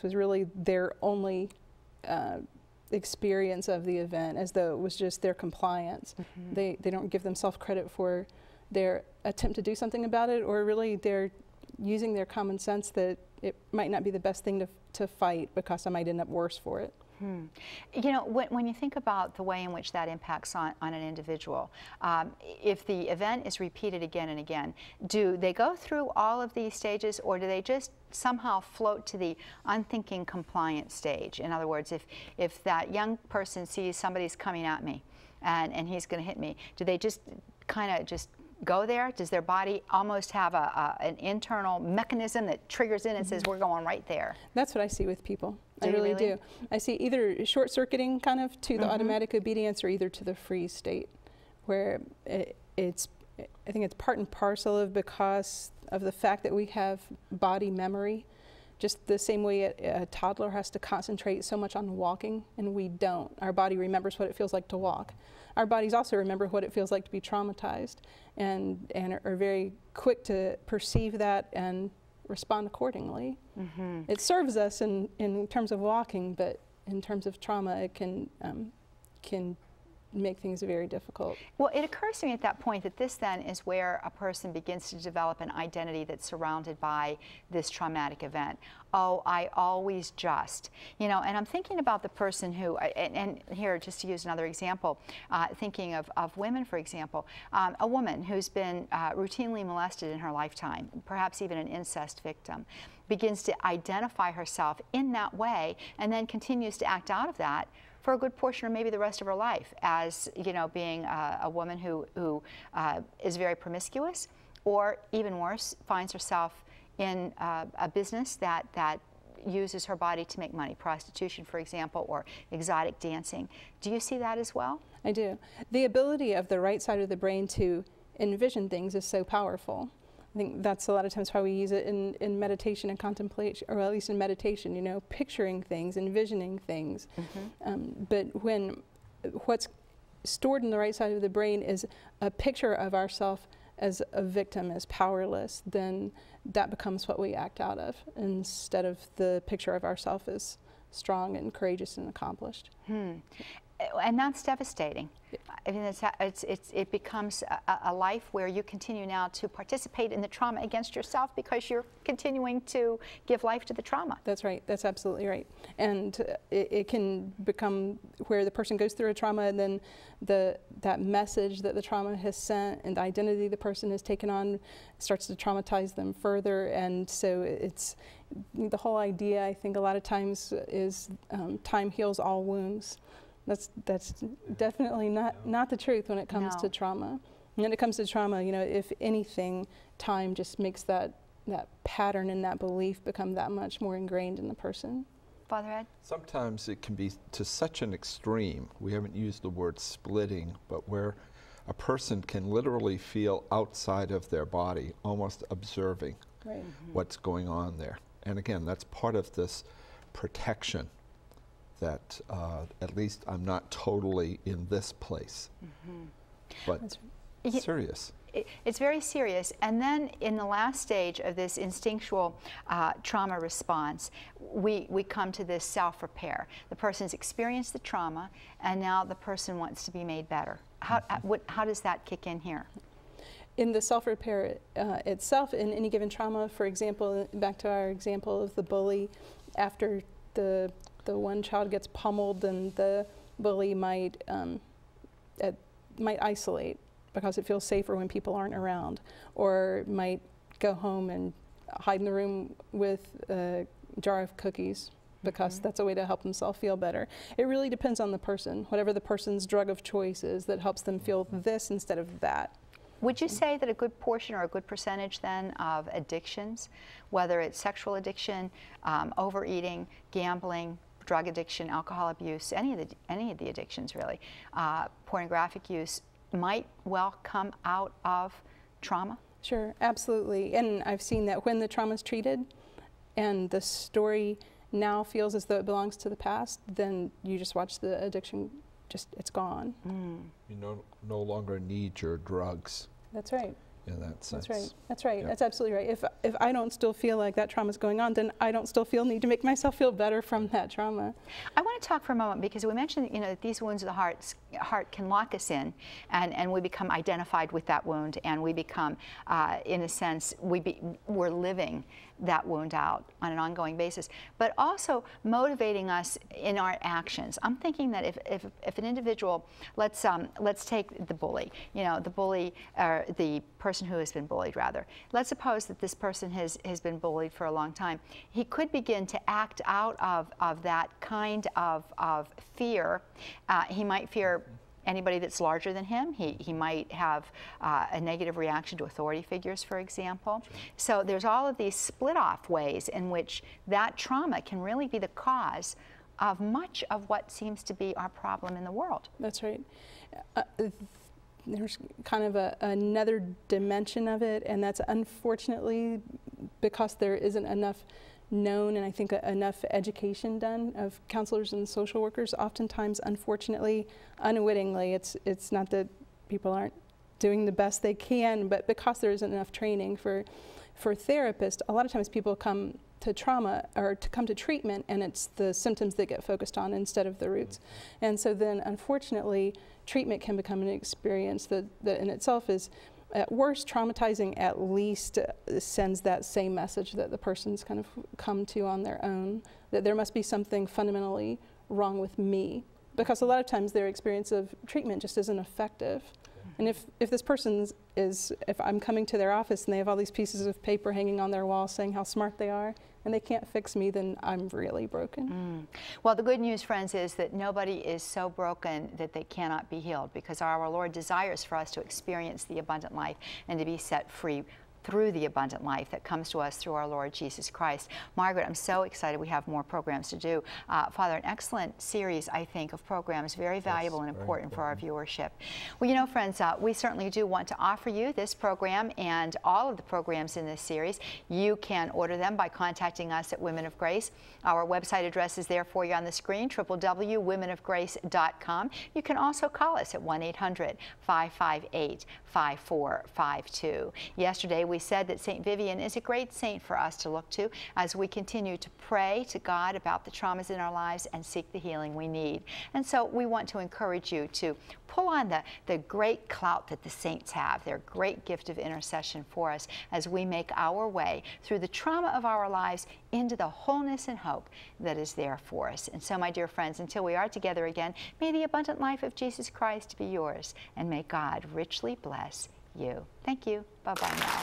was really their only experience of the event, as though it was just their compliance. They don't give themselves credit for their attempt to do something about it, or really they're using their common sense that it might not be the best thing to fight because I might end up worse for it. You know, when you think about the way in which that impacts on an individual, if the event is repeated again and again, do they go through all of these stages, or do they just somehow float to the unthinking compliant stage? In other words, if that young person sees somebody's coming at me and he's going to hit me, do they just kind of just go there? Does their body almost have an internal mechanism that triggers in and says, we're going right there? That's what I see with people. I really do. I see either short-circuiting kind of to the automatic obedience, or either to the freeze state, where I think it's part and parcel of, because of the fact that we have body memory, just the same way a toddler has to concentrate so much on walking, and we don't. Our body remembers what it feels like to walk. Our bodies also remember what it feels like to be traumatized, and are very quick to perceive that and respond accordingly. It serves us in terms of walking, but in terms of trauma, it can make things very difficult. Well, it occurs to me at that point that this then is where a person begins to develop an identity that's surrounded by this traumatic event. Oh, I always just, you know, and I'm thinking about the person who, and here, just to use another example, thinking of women, for example, a woman who's been routinely molested in her lifetime, perhaps even an incest victim, begins to identify herself in that way and then continues to act out of that for a good portion, or maybe the rest of her life, as, you know, being a woman who is very promiscuous, or even worse, finds herself in a business that uses her body to make money, prostitution, for example, or exotic dancing. Do you see that as well? I do. The ability of the right side of the brain to envision things is so powerful. I think that's a lot of times why we use it in meditation and contemplation, or at least in meditation, you know, picturing things, envisioning things. But when what's stored in the right side of the brain is a picture of ourself as a victim, as powerless, then that becomes what we act out of, instead of the picture of ourself as strong and courageous and accomplished. And that's devastating. I mean, it becomes a life where you continue now to participate in the trauma against yourself because you're continuing to give life to the trauma. That's right. That's absolutely right. And it can become where the person goes through a trauma, and then that message that the trauma has sent and the identity the person has taken on starts to traumatize them further. And so it's the whole idea, I think, a lot of times is time heals all wounds. That's definitely not the truth when it comes to trauma. When it comes to trauma, you know, if anything, time just makes that pattern and that belief become that much more ingrained in the person. Father Ed? Sometimes it can be to such an extreme, we haven't used the word splitting, but where a person can literally feel outside of their body, almost observing what's going on there. And again, that's part of this protection, that at least I'm not totally in this place. But serious. It's very serious. And then in the last stage of this instinctual trauma response, we come to this self-repair. The person's experienced the trauma, and now the person wants to be made better. How does that kick in here? In the self-repair itself, in any given trauma, for example, back to our example of the bully, after the one child gets pummeled, then the bully might isolate because it feels safer when people aren't around, or might go home and hide in the room with a jar of cookies because that's a way to help himself feel better. It really depends on the person, whatever the person's drug of choice is that helps them feel this instead of that. Would you say that a good portion or a good percentage then of addictions, whether it's sexual addiction, overeating, gambling, drug addiction, alcohol abuse, any of the addictions really, pornographic use, might well come out of trauma? Sure, absolutely. And I've seen that when the trauma is treated and the story now feels as though it belongs to the past, then you just watch the addiction, it's gone. You no longer need your drugs. That's right. in that sense. That's right. That's right. Yeah. That's absolutely right. If I don't still feel like that trauma is going on, then I don't still need to make myself feel better from that trauma. I want to talk for a moment because we mentioned, you know, that these wounds of the heart can lock us in, and we become identified with that wound, and we become, in a sense, we're living that wound out on an ongoing basis, but also motivating us in our actions. I'm thinking that if an individual, let's take the bully, you know, the bully, or the person who has been bullied rather. Let's suppose that this person has been bullied for a long time. He could begin to act out of that kind of fear. He might fear anybody that's larger than him. He might have a negative reaction to authority figures, for example. So there's all of these split-off ways in which that trauma can really be the cause of much of what seems to be our problem in the world. That's right. There's kind of another dimension of it, and that's unfortunately because there isn't enough known and I think enough education done of counselors and social workers. Oftentimes, unfortunately, unwittingly, it's not that people aren't doing the best they can, but because there isn't enough training for therapists, a lot of times people come to trauma or to come to treatment, and it's the symptoms that get focused on instead of the roots. And so then, unfortunately, treatment can become an experience that in itself is at worst traumatizing, at least sends that same message that the person's kind of come to on their own, that there must be something fundamentally wrong with me, because a lot of times their experience of treatment just isn't effective. And if this person if I'm coming to their office and they have all these pieces of paper hanging on their wall saying how smart they are, and they can't fix me, then I'm really broken. Well, the good news, friends, is that nobody is so broken that they cannot be healed, because our Lord desires for us to experience the abundant life and to be set free through the abundant life that comes to us through our Lord Jesus Christ. Margaret, I'm so excited we have more programs to do. Father, an excellent series, I think, of programs, very valuable and important for our viewership. Well, you know, friends, we certainly do want to offer you this program and all of the programs in this series. You can order them by contacting us at Women of Grace. Our website address is there for you on the screen, www.womenofgrace.com. You can also call us at 1-800-558-5452. Yesterday, we said that St. Vivian is a great saint for us to look to as we continue to pray to God about the traumas in our lives and seek the healing we need. And so we want to encourage you to pull on the great clout that the saints have, their great gift of intercession for us as we make our way through the trauma of our lives into the wholeness and hope that is there for us. And so, my dear friends, until we are together again, may the abundant life of Jesus Christ be yours, and may God richly bless you. Thank you. Bye-bye now.